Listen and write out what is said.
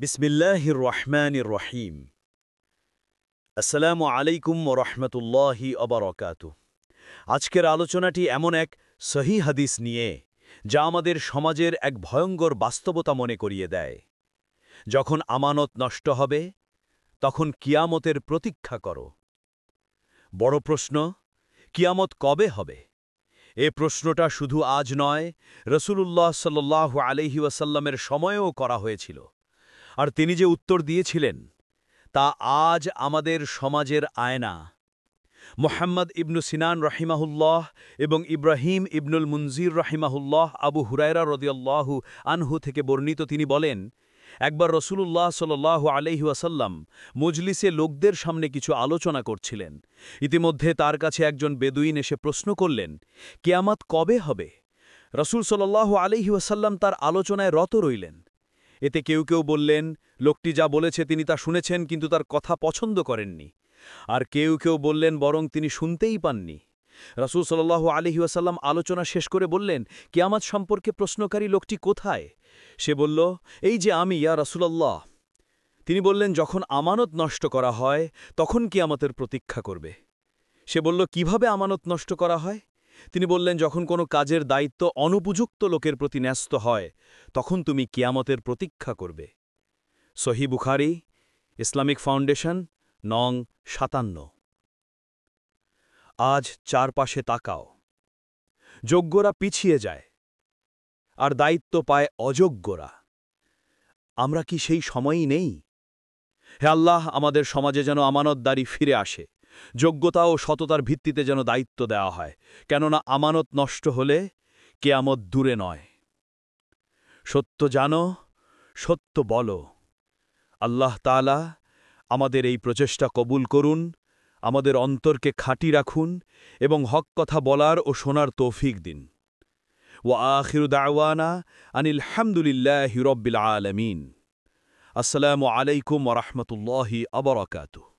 বিসমিল্লাহির রহমানির রহিম। আসসালামু আলাইকুম ওয়া রাহমাতুল্লাহি ওয়া বারাকাতুহু। আজকের আলোচনাটি এমন এক সহিহ হাদিস নিয়ে, যা আমাদের সমাজের এক ভয়ঙ্কর বাস্তবতা মনে করিয়ে দেয়। যখন আমানত নষ্ট হবে, তখন কিয়ামতের প্রতীক্ষা করো। বড় প্রশ্ন, কিয়ামত কবে হবে? এ প্রশ্নটা শুধু আজ নয়, রাসূলুল্লাহ সাল্লাল্লাহু আলাইহি ওয়াসাল্লামের সময়েও করা হয়েছিল। আর তিনি যে উত্তর দিয়েছিলেন, তা আজ আমাদের সমাজের আয়না। মুহাম্মদ ইবনু সিনান রাহিমাহুল্লাহ এবং ইব্রাহিম ইবনুল মুনজির রাহিমাহুল্লাহ আবু হুরায়রা রাদিয়াল্লাহু আনহু থেকে বর্ণিত, তিনি বলেন, একবার রাসূলুল্লাহ সাল্লাল্লাহু আলাইহি ওয়াসাল্লাম মজলিসে লোকদের সামনে কিছু আলোচনা করছিলেন। ইতিমধ্যে তার কাছে একজন বেদুইন এসে প্রশ্ন করলেন, কিয়ামত কবে হবে? রাসূল সাল্লাল্লাহু আলাইহি ওয়াসাল্লাম তার আলোচনায় রত রইলেন। এতে কেউ কেউ বললেন, লোকটি যা বলেছে তিনি তা শুনেছেন, কিন্তু তার কথা পছন্দ করেননি। আর কেউ কেউ বললেন, বরং তিনি শুনতেই পাননি। রাসূল সাল্লাল্লাহু আলাইহি ওয়াসাল্লাম আলোচনা শেষ করে বললেন, কিয়ামত সম্পর্কে প্রশ্নকারী লোকটি কোথায়? সে বলল, এই যে আমি, ইয়া রাসূলুল্লাহ। তিনি বললেন, যখন আমানত নষ্ট করা হয়, তখন কিয়ামতের প্রতীক্ষা করবে। সে বলল, কিভাবে আমানত নষ্ট করা হয়? তিনি বললেন, যখন কোনো কাজের দায়িত্ব অনুপযুক্ত লোকের প্রতি ন্যস্ত হয়, তখন তুমি কিয়ামতের প্রতীক্ষা করবে। সহিহ বুখারী, ইসলামিক ফাউন্ডেশন, নং ৫৭। আজ চারপাশে তাকাও। যোগ্যরা পিছিয়ে যায়, আর দায়িত্ব পায় অযোগ্যরা। আমরা কি সেই সময়ই নেই? হে আল্লাহ, আমাদের সমাজে যেন আমানতদারি ফিরে আসে। যোগ্যতা ও সততার ভিত্তিতে যেন দায়িত্ব দেওয়া হয়, কেননা আমানত নষ্ট হলে কিয়ামত দূরে নয়। সত্য জানো, সত্য বলো। আল্লাহ তাআলা আমাদের এই প্রচেষ্টা কবুল করুন, আমাদের অন্তরকে খাঁটি রাখুন এবং হক কথা বলার ও শোনার তৌফিক দিন। ওয়া আখিরু দাওয়ানা আনিল হামদুলিল্লাহি রাব্বিল আলামিন। আসসালামু আলাইকুম ওয়া রাহমাতুল্লাহি ওয়া বারাকাতুহু।